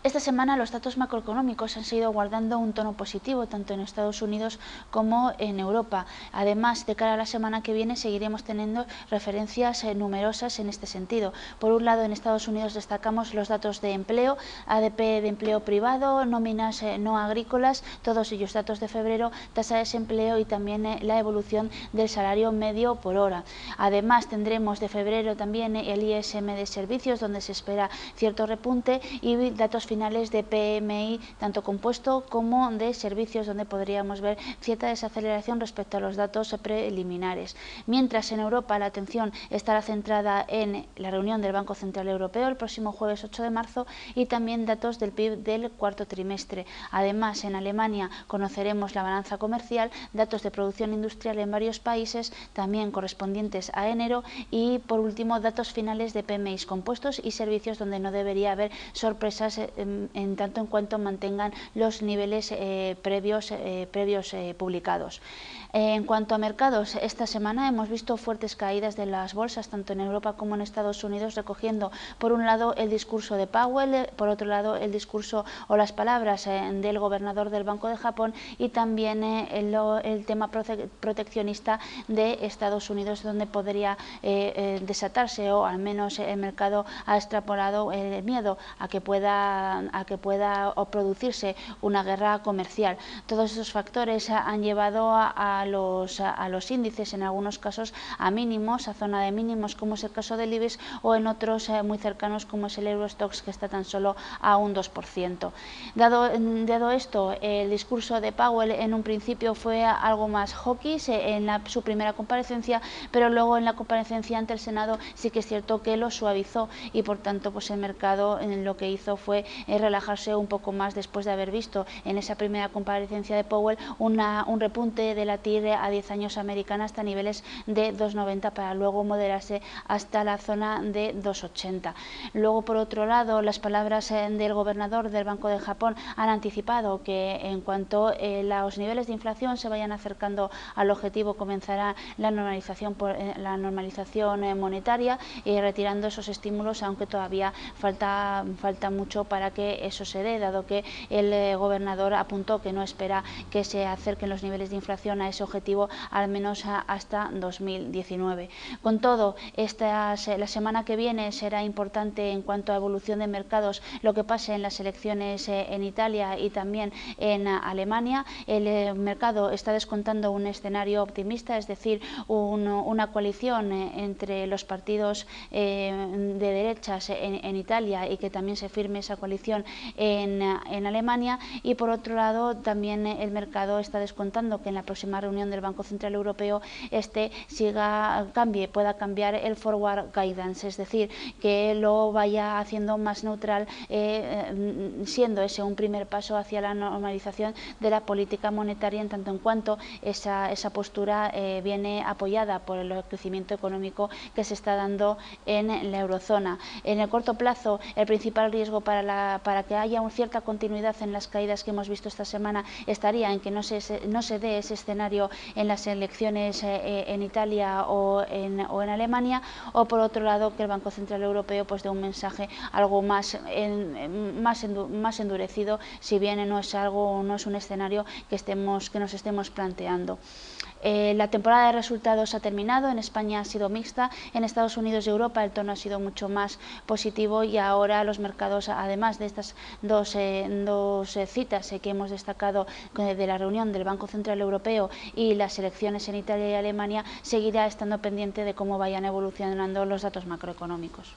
Esta semana los datos macroeconómicos han seguido guardando un tono positivo tanto en Estados Unidos como en Europa. Además, de cara a la semana que viene seguiremos teniendo referencias numerosas en este sentido. Por un lado, en Estados Unidos destacamos los datos de empleo, ADP de empleo privado, nóminas no agrícolas, todos ellos datos de febrero, tasa de desempleo y también la evolución del salario medio por hora. Además, tendremos de febrero también el ISM de servicios, donde se espera cierto repunte, y datos finales de PMI, tanto compuesto como de servicios, donde podríamos ver cierta desaceleración respecto a los datos preliminares. Mientras en Europa la atención estará centrada en la reunión del Banco Central Europeo el próximo jueves 8 de marzo y también datos del PIB del cuarto trimestre. Además, en Alemania conoceremos la balanza comercial, datos de producción industrial en varios países, también correspondientes a enero, y por último datos finales de PMI compuestos y servicios, donde no debería haber sorpresas en tanto en cuanto mantengan los niveles previos publicados. En cuanto a mercados, esta semana hemos visto fuertes caídas de las bolsas, tanto en Europa como en Estados Unidos, recogiendo por un lado el discurso de Powell, por otro lado el discurso o las palabras del gobernador del Banco de Japón, y también el tema proteccionista de Estados Unidos, donde podría desatarse, o al menos el mercado ha extrapolado el miedo a que pueda producirse una guerra comercial. Todos esos factores han llevado a los índices, en algunos casos a mínimos, a zona de mínimos, como es el caso del IBEX, o en otros muy cercanos, como es el Eurostoxx, que está tan solo a un 2%. Dado esto, el discurso de Powell en un principio fue algo más hawkish en su primera comparecencia, pero luego en la comparecencia ante el Senado sí que es cierto que lo suavizó, y por tanto pues el mercado lo que hizo fue relajarse un poco más después de haber visto en esa primera comparecencia de Powell un repunte de la TIR a 10 años americana hasta niveles de 2,90, para luego moderarse hasta la zona de 2,80. Luego, por otro lado, las palabras del gobernador del Banco de Japón han anticipado que en cuanto los niveles de inflación se vayan acercando al objetivo, comenzará la normalización monetaria, retirando esos estímulos, aunque todavía falta mucho para que eso se dé, dado que el gobernador apuntó que no espera que se acerquen los niveles de inflación a ese objetivo, al menos hasta 2019. Con todo, la semana que viene será importante en cuanto a evolución de mercados lo que pase en las elecciones en Italia y también en Alemania. El mercado está descontando un escenario optimista, es decir, una coalición entre los partidos de derechas en Italia, y que también se firme esa coalición en Alemania. Y por otro lado, también el mercado está descontando que en la próxima reunión del Banco Central Europeo pueda cambiar el forward guidance, es decir, que lo vaya haciendo más neutral, siendo ese un primer paso hacia la normalización de la política monetaria, en tanto en cuanto esa postura viene apoyada por el crecimiento económico que se está dando en la eurozona. En el corto plazo, el principal riesgo para que haya una cierta continuidad en las caídas que hemos visto esta semana estaría en que no se dé ese escenario en las elecciones en Italia o en Alemania, o por otro lado que el Banco Central Europeo pues dé un mensaje algo más endurecido, si bien no es un escenario que nos estemos planteando. La temporada de resultados ha terminado. En España ha sido mixta, en Estados Unidos y Europa el tono ha sido mucho más positivo, y ahora los mercados, además de estas dos citas que hemos destacado de la reunión del Banco Central Europeo y las elecciones en Italia y Alemania, seguirá estando pendiente de cómo vayan evolucionando los datos macroeconómicos.